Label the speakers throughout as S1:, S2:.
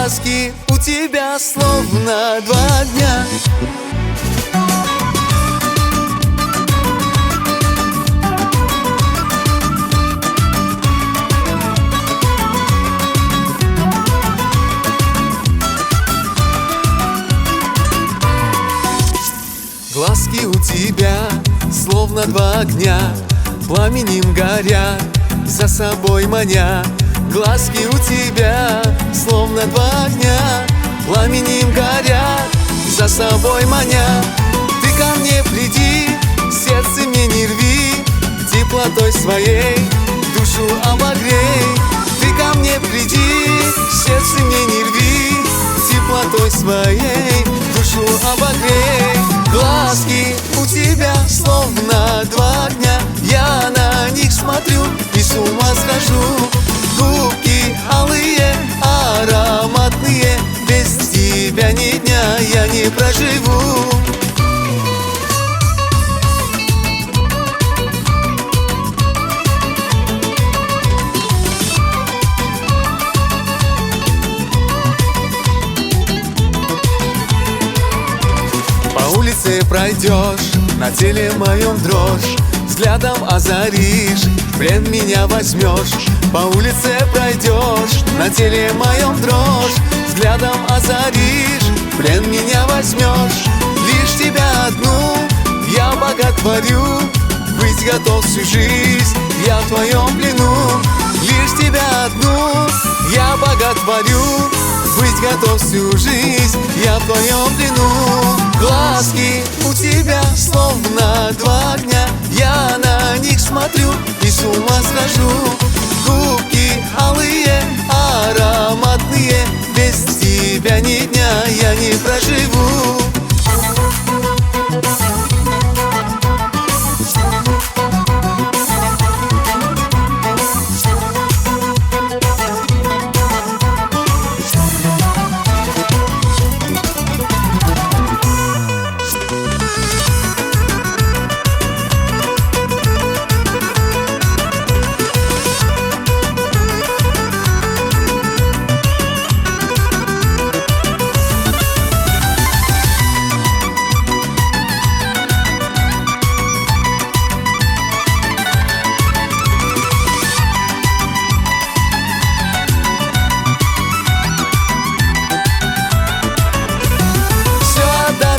S1: Глазки у тебя словно два огня. Глазки у тебя словно два огня, пламенем горят, за собой маня. Глазки у тебя словно два огня, пламенем горят, за собой маня. Ты ко мне приди, сердце мне не рви, теплотой своей душу обогрей. Ты ко мне приди, сердце мне не рви, теплотой своей душу обогрей. Глазки у тебя словно два огня, я на них смотрю и с ума схожу. Губки алые, ароматные, без тебя ни дня я не проживу. По улице пройдешь, на теле моем дрожь, взглядом озаришь, плен меня возьмешь. По улице пройдешь, на теле моем дрожь, взглядом озаришь, плен меня возьмешь. Лишь тебя одну я боготворю, быть готов всю жизнь, я в твоем плену. Лишь тебя одну я боготворю, быть готов всю жизнь, я в твоем плену. Глазки у тебя словно два огня, я на них смотрю и с ума схожу. Губки алые, ароматные, без тебя ни дня я не проживу.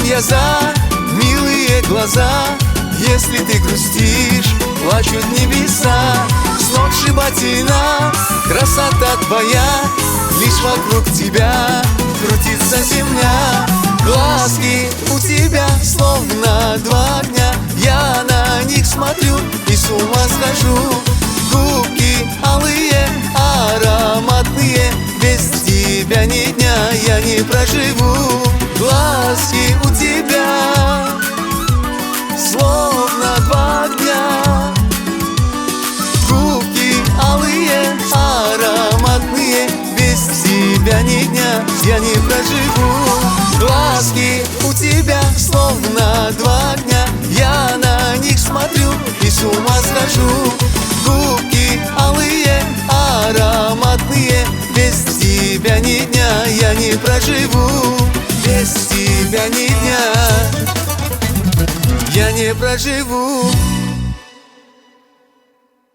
S1: Я за милые глаза, если ты грустишь, плачут небеса. Сногсшибательна красота твоя, лишь вокруг тебя крутится земля. Глазки у тебя словно два огня, я на них смотрю и с ума схожу. Губки алые, ароматные, без тебя ни дня я не проживу. Глазки у тебя словно два огня, губки алые, ароматные, без тебя ни дня я не проживу. Глазки у тебя словно два огня, я на них смотрю и с ума схожу. Губки алые, ароматные, без тебя ни дня я не проживу. Без тебя ни дня я не проживу.